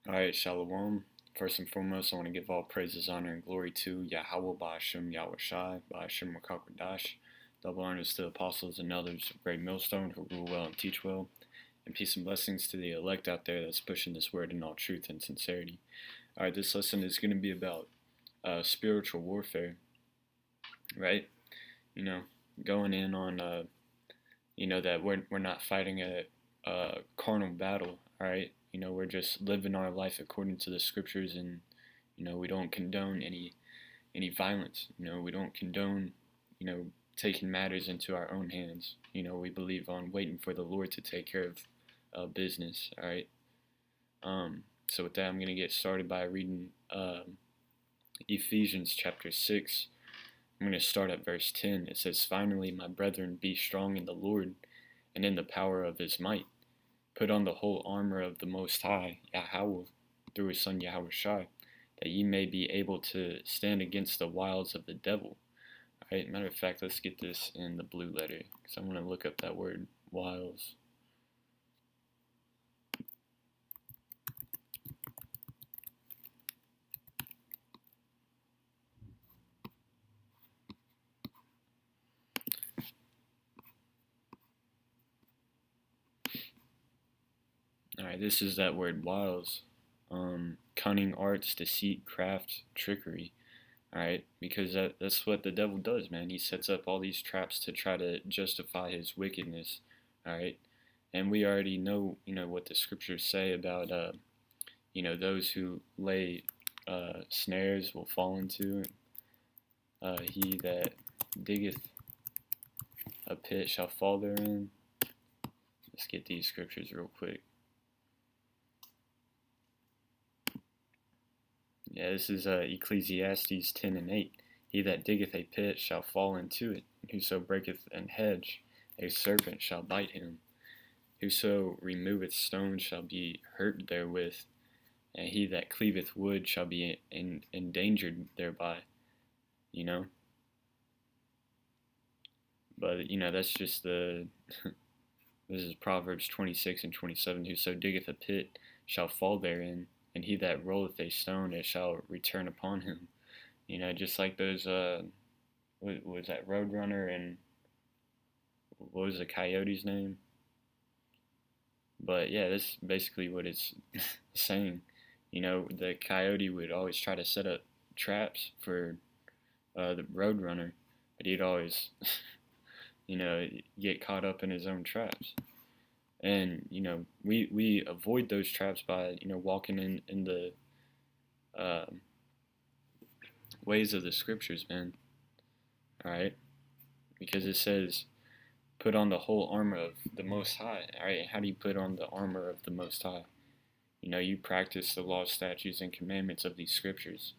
Alright, Shalom. First and foremost, I want to give all praises, honor, and glory to Yahweh, Ba'ashem, Yahweh Shai, Ba'ashem, Rakakwadash. Double honors to the apostles and elders of Great Millstone who rule well and teach well. And peace and blessings to the elect out there that's pushing this word in all truth and sincerity. Alright, this lesson is going to be about spiritual warfare, right? You know, going in on, that we're not fighting a carnal battle, alright? We're just living our life according to the scriptures, and we don't condone any violence. We don't condone taking matters into our own hands. We believe on waiting for the Lord to take care of business. All right. So with that, I'm gonna get started by reading Ephesians chapter 6. I'm gonna start at verse 10. It says, "Finally, my brethren, be strong in the Lord and in the power of His might. Put on the whole armor of the Most High, Yahweh, through His Son Yahweh Shai, that ye may be able to stand against the wiles of the devil." Alright, matter of fact, let's get this in the blue letter, because I'm going to look up that word, wiles. Alright, this is that word, wiles. Cunning arts, deceit, craft, trickery. Alright, because that's what the devil does, man. He sets up all these traps to try to justify his wickedness. Alright, and we already know, what the scriptures say about, those who lay snares will fall into. He that diggeth a pit shall fall therein. Let's get these scriptures real quick. Yeah, this is Ecclesiastes 10 and 8. He that diggeth a pit shall fall into it, and whoso breaketh an hedge, a serpent shall bite him. Whoso removeth stones shall be hurt therewith, and he that cleaveth wood shall be endangered thereby. But that's just the this is Proverbs 26 and 27. Whoso diggeth a pit shall fall therein, and he that rolleth a stone, it shall return upon him. Just like those, what was that, Roadrunner, and what was the coyote's name? But yeah, that's basically what it's saying. The coyote would always try to set up traps for the Roadrunner, but he'd always, get caught up in his own traps. And we avoid those traps by walking in the ways of the scriptures, man. All right, because it says, "Put on the whole armor of the Most High." All right, how do you put on the armor of the Most High? You practice the laws, statutes, and commandments of these scriptures.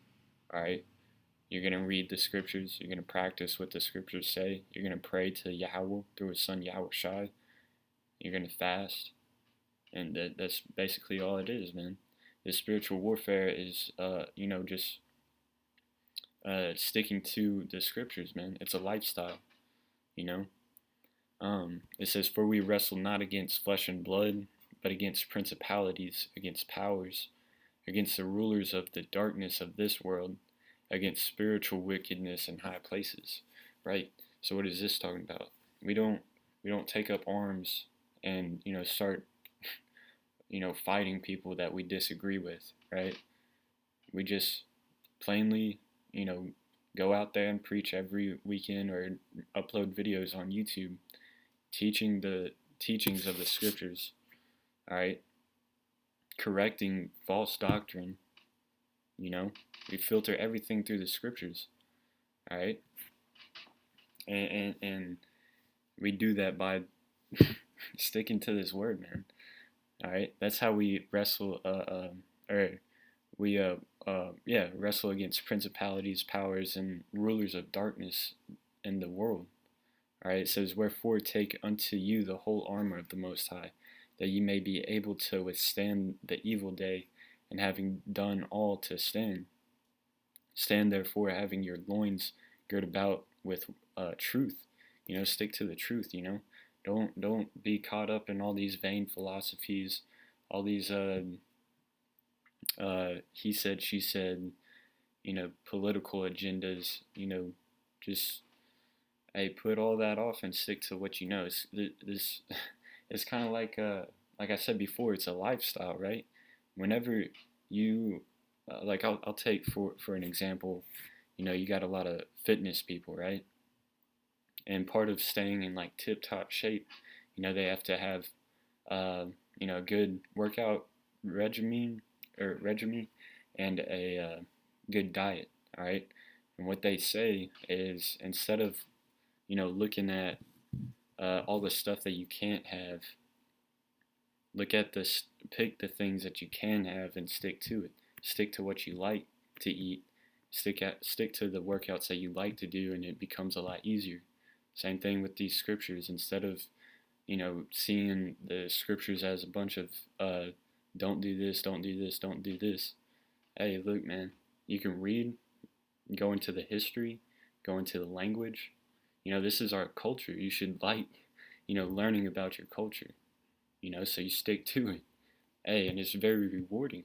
All right, you're gonna read the scriptures. You're gonna practice what the scriptures say. You're gonna pray to Yahweh through His Son Yahweh Shai. You're gonna fast. And that's basically all it is, man. This spiritual warfare is, just sticking to the scriptures, man. It's a lifestyle, you know. It says, "For we wrestle not against flesh and blood, but against principalities, against powers, against the rulers of the darkness of this world, against spiritual wickedness in high places." Right? So what is this talking about? We don't take up arms and start fighting people that we disagree with, right? We just plainly, go out there and preach every weekend or upload videos on YouTube teaching the teachings of the scriptures, all right? Correcting false doctrine, we filter everything through the scriptures, all right? And we do that by sticking to this word, man. All right, that's how we wrestle, or we wrestle against principalities, powers, and rulers of darkness in the world. All right, it says, "Wherefore take unto you the whole armor of the Most High, that ye may be able to withstand the evil day, and having done all to stand. Stand therefore, having your loins girt about with truth." Stick to the truth. Don't be caught up in all these vain philosophies, all these he said, she said, political agendas, just, hey, put all that off and stick to what you know. This it's kind of like I said before, it's a lifestyle, right? Whenever you, like, I'll take for an example, you got a lot of fitness people, right? And part of staying in like tip top shape, they have to have, a good workout regimen and a good diet. All right. And what they say is, instead of looking at all the stuff that you can't have, look at this, pick the things that you can have and stick to it. Stick to what you like to eat. Stick to the workouts that you like to do, and it becomes a lot easier. Same thing with these scriptures. Instead of seeing the scriptures as a bunch of don't do this, don't do this, don't do this. Hey, look, man, you can read, go into the history, go into the language. This is our culture. You should like, learning about your culture. So you stick to it. Hey, and it's very rewarding.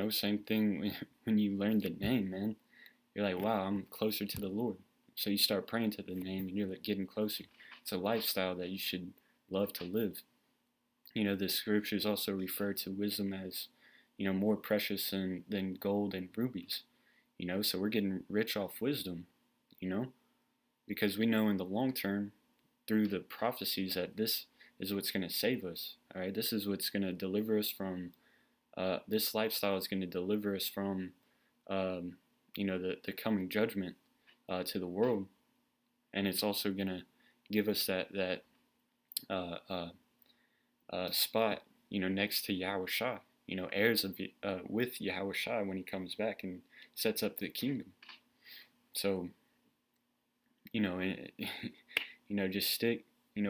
Same thing when you learn the name, man. You're like, wow, I'm closer to the Lord. So you start praying to the name, and you're like getting closer. It's a lifestyle that you should love to live. The scriptures also refer to wisdom as, more precious than gold and rubies. So we're getting rich off wisdom, because we know in the long term, through the prophecies, that this is what's going to save us. All right, this is what's going to deliver us from. This lifestyle is going to deliver us from, the coming judgment to the world, and it's also going to give us that uh, uh, spot, next to Yahushua, heirs of with Yahushua when he comes back and sets up the kingdom. So, just stick,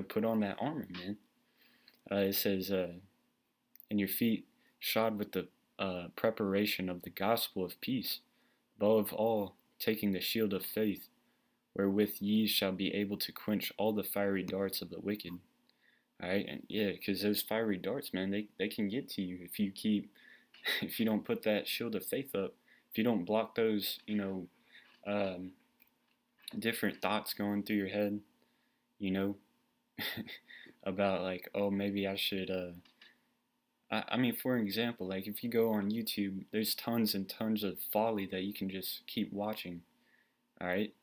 put on that armor, man. It says, and your feet shod with the preparation of the gospel of peace, above all, taking the shield of faith, wherewith ye shall be able to quench all the fiery darts of the wicked. All right, and yeah, because those fiery darts, man, they can get to you if you don't put that shield of faith up, if you don't block those, um, different thoughts going through your head, you know, about like, oh, maybe I should, I mean, for example, like if you go on YouTube, there's tons and tons of folly that you can just keep watching, all right?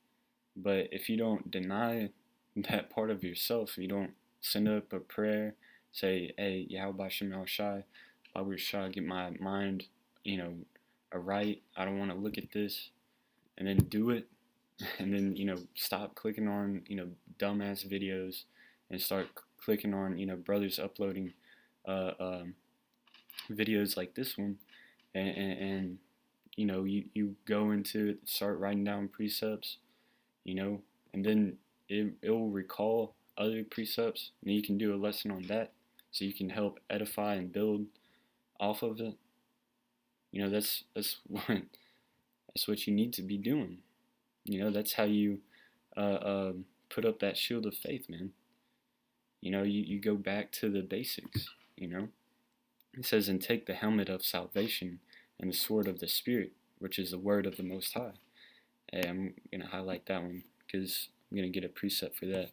But if you don't deny that part of yourself, you don't send up a prayer, say, hey, Yahweh Shem Shai, Babu Shah, get my mind, right. I don't want to look at this, and then do it, and then, stop clicking on, dumbass videos, and start clicking on, brothers uploading videos like this one, and you go into it, start writing down precepts, and then it will recall other precepts, and you can do a lesson on that, so you can help edify and build off of it. That's what you need to be doing. That's how you put up that shield of faith, man. You go back to the basics. It says, and take the helmet of salvation and the sword of the Spirit, which is the word of the Most High. Hey, I'm gonna highlight that one because I'm gonna get a precept for that.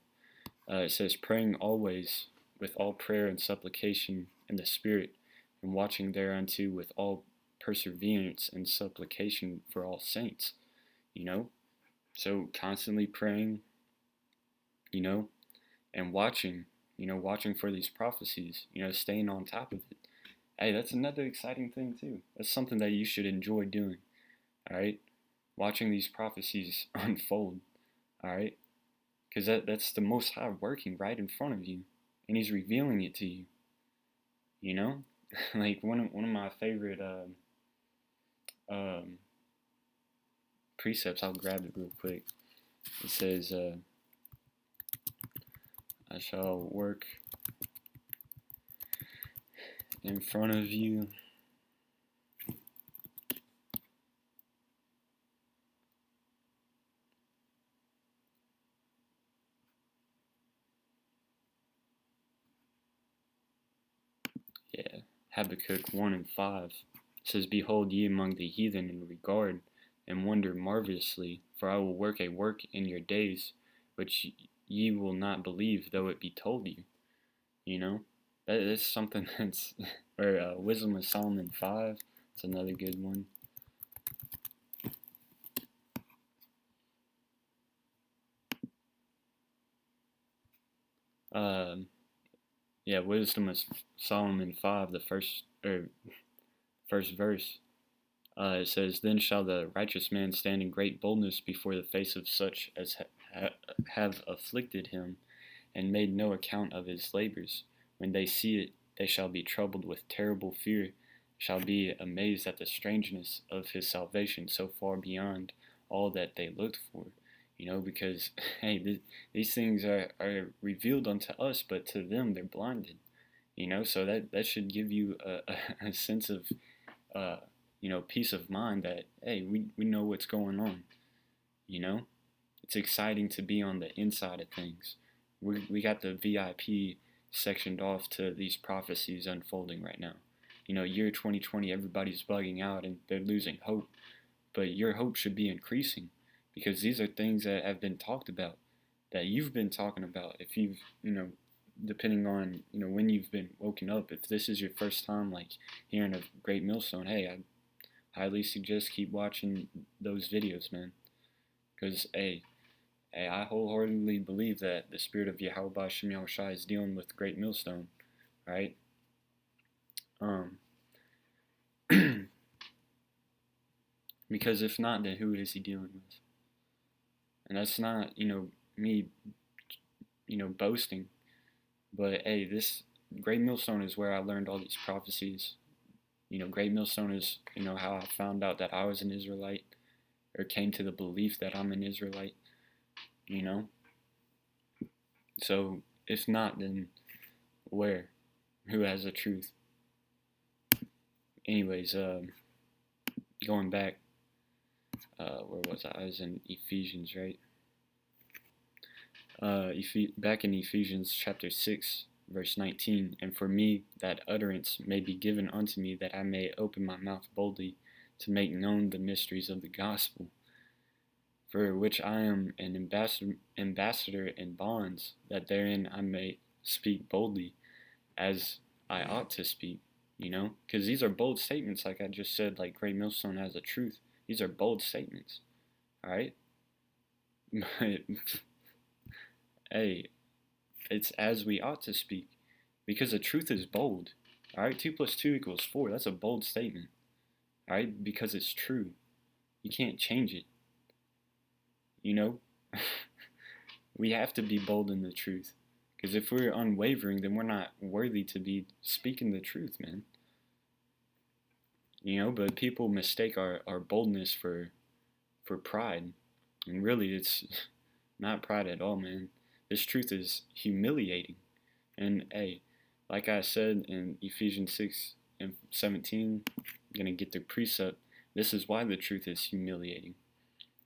It says, praying always with all prayer and supplication in the Spirit, and watching thereunto with all perseverance and supplication for all saints. So constantly praying, and watching, watching for these prophecies, staying on top of it. Hey, that's another exciting thing too. That's something that you should enjoy doing. All right, watching these prophecies unfold. All right, because that's the Most High working right in front of you, and He's revealing it to you. Like one of my favorite precepts. I'll grab it real quick. It says, I shall work in front of you Habakkuk 1 and 5. It says, "Behold ye among the heathen in regard, and wonder marvelously, for I will work a work in your days, which ye will not believe, though it be told you." You know, that's something that's, or Wisdom of Solomon 5. It's another good one. Um, yeah, Wisdom of Solomon 5, the first verse. It says, "Then shall the righteous man stand in great boldness before the face of such as have afflicted him, and made no account of his labors. When they see it, they shall be troubled with terrible fear, shall be amazed at the strangeness of his salvation, so far beyond all that they looked for." Because, hey, these things are revealed unto us, but to them they're blinded. So that should give you a sense of, uh, peace of mind that, hey, we know what's going on. It's exciting to be on the inside of things. We got the VIP sectioned off to these prophecies unfolding right now. Year 2020, everybody's bugging out and they're losing hope. But your hope should be increasing, because these are things that have been talked about, that you've been talking about. If you've, depending on, when you've been woken up, if this is your first time, like, hearing of Great Millstone, hey, I highly suggest keep watching those videos, man. Because, hey, I wholeheartedly believe that the spirit of Yahweh Shem Yahushai is dealing with Great Millstone, right? Because if not, then who is he dealing with? And that's not, me, boasting. But, hey, this Great Millstone is where I learned all these prophecies. Great Millstone is, how I found out that I was an Israelite, or came to the belief that I'm an Israelite, So, if not, then where? Who has the truth? Anyways, going back, where was I? I was in Ephesians, right? Back in Ephesians chapter 6, verse 19, "And for me that utterance may be given unto me, that I may open my mouth boldly to make known the mysteries of the gospel, for which I am an ambassador in bonds, that therein I may speak boldly, as I ought to speak." Because these are bold statements, like I just said, like Great Millstone has a truth. These are bold statements, all right? But, hey, it's as we ought to speak, because the truth is bold, all right? 2 plus 2 equals 4. That's a bold statement, all right? Because it's true. You can't change it, We have to be bold in the truth, because if we're unwavering, then we're not worthy to be speaking the truth, man. But people mistake our boldness for pride, and really it's not pride at all, man. This truth is humiliating. And, hey, like I said in Ephesians 6 and 17, I'm going to get the precept. This is why the truth is humiliating.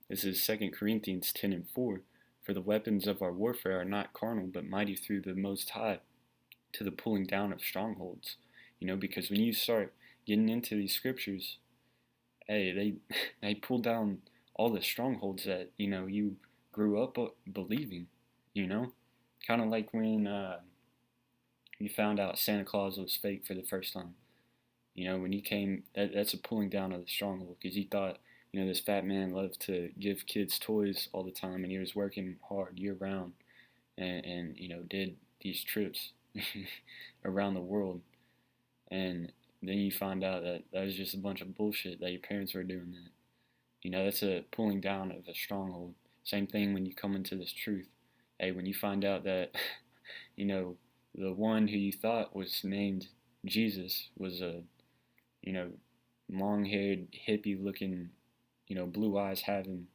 This is 2 Corinthians 10 and 4. "For the weapons of our warfare are not carnal, but mighty through the Most High, to the pulling down of strongholds." Because when you start getting into these scriptures, hey, they pull down all the strongholds that, you grew up believing, Kind of like when you found out Santa Claus was fake for the first time. When you came, that's a pulling down of the stronghold, because you thought, this fat man loved to give kids toys all the time, and he was working hard year round, and did these trips around the world, and then you find out that that was just a bunch of bullshit, that your parents were doing that. That's a pulling down of a stronghold. Same thing when you come into this truth. Hey, when you find out that, the one who you thought was named Jesus was a, long-haired, hippie-looking, blue eyes having,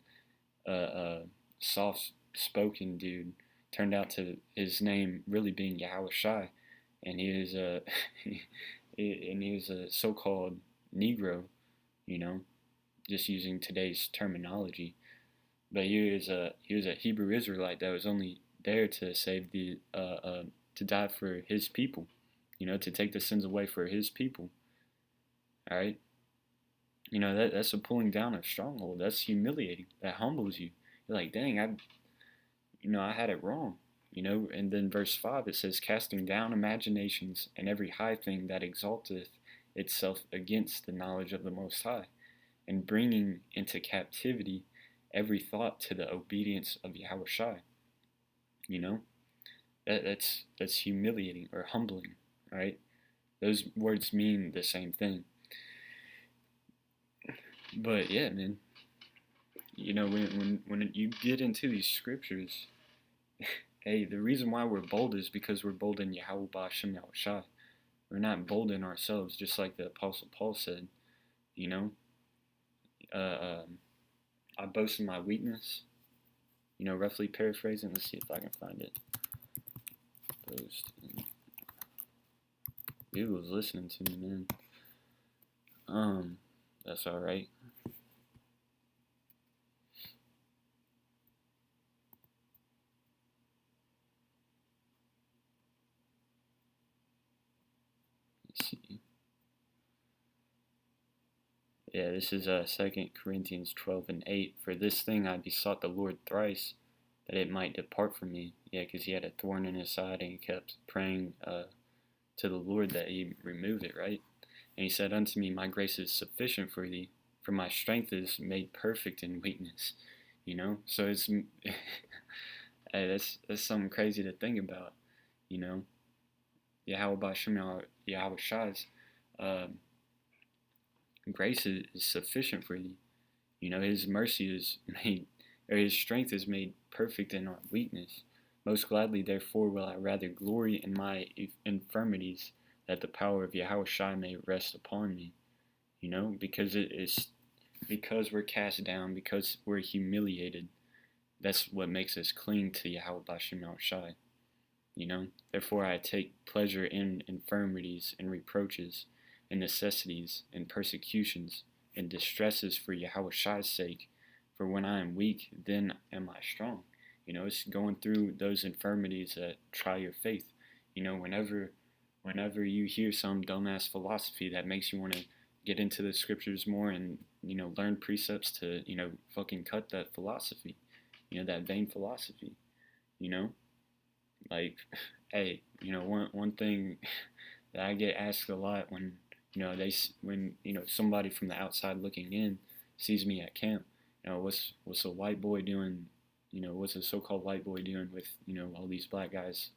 a soft-spoken dude, turned out to his name really being Yahushai, and he is a, and he was a so-called Negro, just using today's terminology. But he was a Hebrew Israelite that was only there to save to die for his people, to take the sins away for his people. All right, that's a pulling down of stronghold. That's humiliating. That humbles you. You're like, dang, I had it wrong. And then verse 5 it says, casting down imaginations and every high thing that exalteth itself against the knowledge of the Most High, and bringing into captivity every thought to the obedience of Yahushua. You know, that's humiliating or humbling, right? Those words mean the same thing. But yeah, man, when you get into these scriptures, hey, the reason why we're bold is because we're bold in Yahweh Ba'Shem Yahushua. We're not bold in ourselves, just like the Apostle Paul said. You know, I boast in my weakness. Roughly paraphrasing. Let's see if I can find it. Boast. Google's listening to me, man. That's all right. Let's see. Yeah, this is 2 Corinthians 12:8. For this thing I besought the Lord thrice, that it might depart from me. Yeah, because he had a thorn in his side, and he kept praying to the Lord that he remove it, right? And he said unto me, my grace is sufficient for thee, for my strength is made perfect in weakness. So it's hey, that's something crazy to think about. Yahweh Ba'Shem Yahweh grace is sufficient for thee. His mercy is made, or his strength is made perfect in our weakness. Most gladly, therefore, will I rather glory in my infirmities, that the power of Yahushua may rest upon me. Because it is because we're cast down, because we're humiliated. That's what makes us cling to Yahweh Ba'Shem Yahushua. Therefore I take pleasure in infirmities and reproaches and necessities and persecutions and distresses for Yahushua's sake. For when I am weak, then am I strong. It's going through those infirmities that try your faith. Whenever you hear some dumbass philosophy that makes you want to get into the scriptures more and, learn precepts to, fucking cut that philosophy, that vain philosophy, like, hey, one thing that I get asked a lot when, when somebody from the outside looking in sees me at camp, what's a white boy doing, what's a so-called white boy doing with, all these black guys,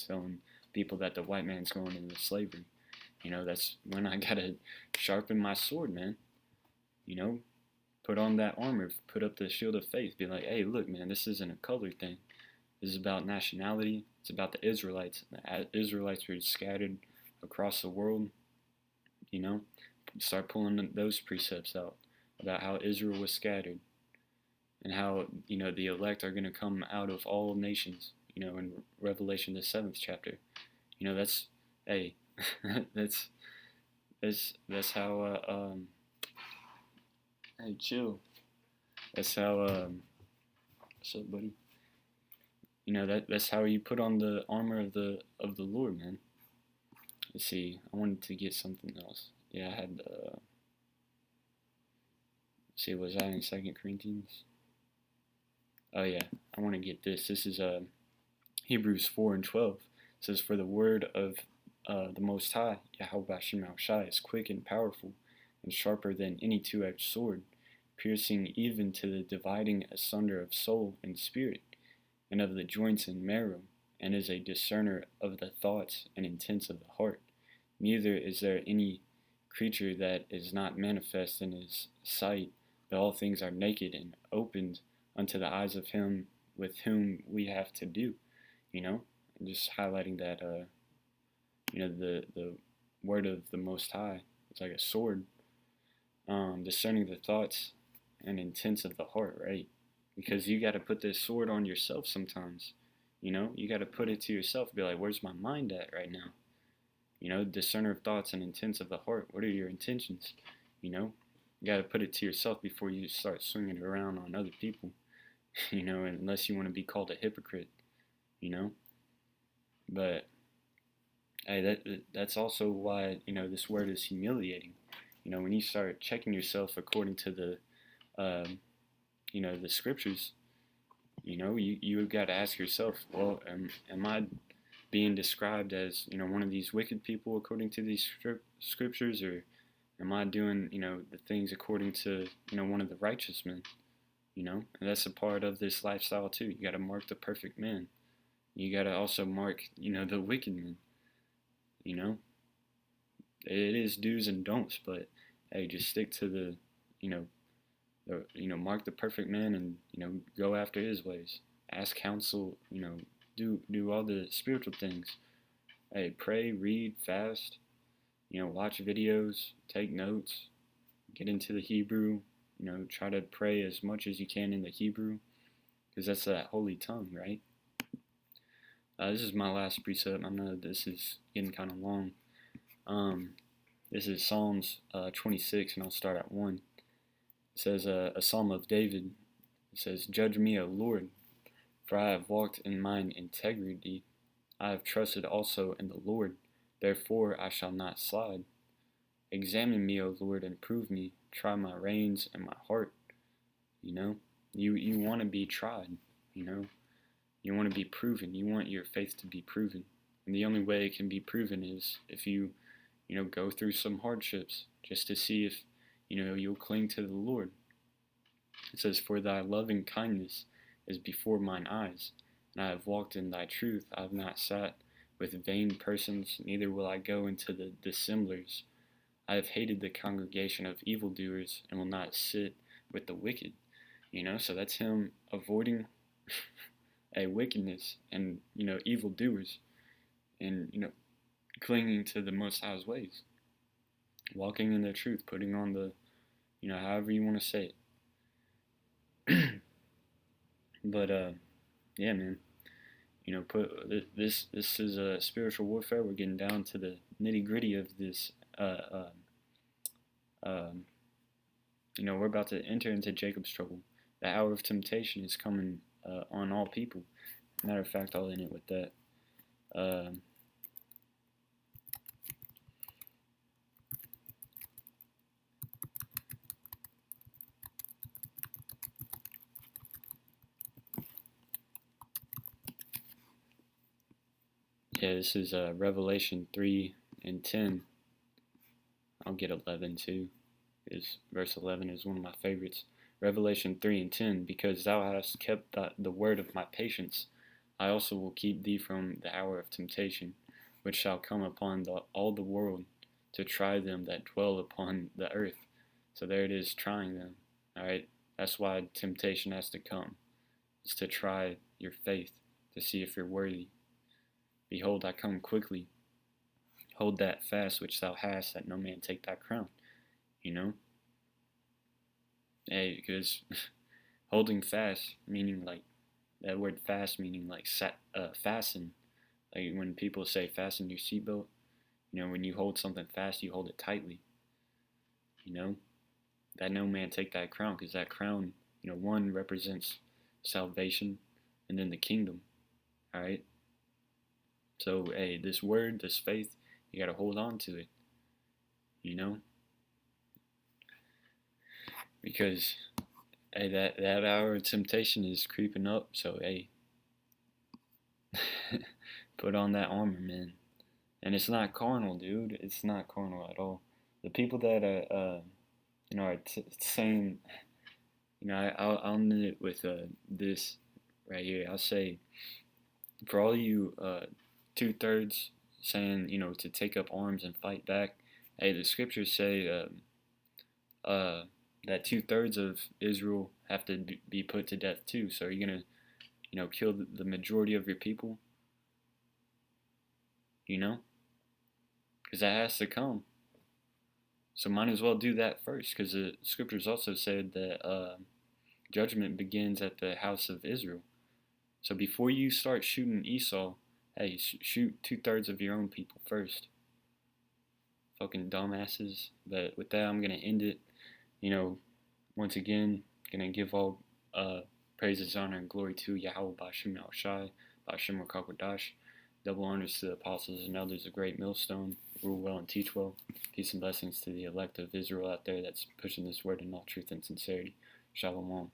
telling people that the white man's going into slavery. That's when I gotta sharpen my sword, man. Put on that armor, put up the shield of faith, be like, hey, look, man, this isn't a color thing. This is about nationality. It's about the Israelites. The Israelites were scattered across the world. Start pulling those precepts out about how Israel was scattered and how, the elect are going to come out of all nations, in Revelation, the 7th chapter. That's, hey, that's how, hey, chill. That's how, what's up, buddy? That's how you put on the armor of the Lord, man. Let's see. I wanted to get something else. Yeah, I had. Let's see, was that in 2 Corinthians? Oh yeah, I want to get this. This is Hebrews 4:12. It says, "For the word of the Most High, Yahweh Ba'Shem Yahushua, is quick and powerful, and sharper than any two-edged sword, piercing even to the dividing asunder of soul and spirit, and of the joints and marrow, and is a discerner of the thoughts and intents of the heart. Neither is there any creature that is not manifest in his sight, but all things are naked and opened unto the eyes of him with whom we have to do." And just highlighting that, the word of the Most High is like a sword, discerning the thoughts and intents of the heart, right? Because you got to put this sword on yourself sometimes. You got to put it to yourself. Be like, where's my mind at right now? Discerner of thoughts and intents of the heart. What are your intentions? You got to put it to yourself before you start swinging it around on other people. Unless you want to be called a hypocrite. But hey, that's also why this word is humiliating. when you start checking yourself according to um, the scriptures, you got to ask yourself, well, am I being described as, one of these wicked people according to these scriptures, or am I doing, the things according to, one of the righteous men? And that's a part of this lifestyle too. You got to mark the perfect man. You got to also mark, the wicked men. It is do's and don'ts, but hey, just stick to you know, mark the perfect man, and go after his ways. Ask counsel. Do all the spiritual things. Hey, pray, read, fast. Watch videos, take notes, get into the Hebrew. Try to pray as much as you can in the Hebrew, because that's that holy tongue, right? This is my last precept. I know this is getting kind of long. This is Psalms 26, and I'll start at 1. It says, a psalm of David. It says, "Judge me, O Lord, for I have walked in mine integrity. I have trusted also in the Lord, therefore I shall not slide. Examine me, O Lord, and prove me. Try my reins and my heart." You want to be tried. You want to be proven. You want your faith to be proven. And the only way it can be proven is if you go through some hardships, just to see if, you'll cling to the Lord. It says, "For thy loving kindness is before mine eyes, and I have walked in thy truth. I have not sat with vain persons, neither will I go into the dissemblers. I have hated the congregation of evildoers, and will not sit with the wicked." So that's him avoiding a wickedness and, evildoers, and, clinging to the Most High's ways, walking in the truth, putting on the, however you want to say it. But, yeah, man, this is a spiritual warfare. We're getting down to the nitty gritty of this, we're about to enter into Jacob's trouble. The hour of temptation is coming on all people. Matter of fact, I'll end it with that. Yeah, this is Revelation 3 and 10. I'll get 11 too, because verse 11 is one of my favorites. Revelation 3 and 10, "Because thou hast kept the word of my patience, I also will keep thee from the hour of temptation, which shall come upon all the world, to try them that dwell upon the earth." So there it is, trying them. Alright, that's why temptation has to come. It's to try your faith, to see if you're worthy. "Behold, I come quickly. Hold that fast which thou hast, that no man take thy crown." Hey, because holding fast, meaning like, that word fast meaning like fasten. Like when people say fasten your seatbelt, when you hold something fast, you hold it tightly. That no man take that crown, because that crown, one represents salvation, and then the kingdom. Alright? So, hey, this word, this faith, you got to hold on to it. Because, hey, that hour of temptation is creeping up. So, hey, put on that armor, man. And it's not carnal, dude. It's not carnal at all. The people that are saying, I'll end it with this right here. I'll say, for all you 2/3 saying, to take up arms and fight back, hey, the scriptures say that 2/3 of Israel have to be put to death too. So are you gonna, kill the majority of your people? Because that has to come. So might as well do that first, because the scriptures also said that judgment begins at the house of Israel. So before you start shooting Esau, hey, shoot 2/3 of your own people first. Fucking dumbasses. But with that, I'm going to end it. Once again, going to give all praises, honor, and glory to Yahweh Ba'Shem Yahushai, Ba'Shem Rakakwadash. Double honors to the apostles and elders, a great millstone. Rule well and teach well. Peace and blessings to the elect of Israel out there that's pushing this word in all truth and sincerity. Shalom.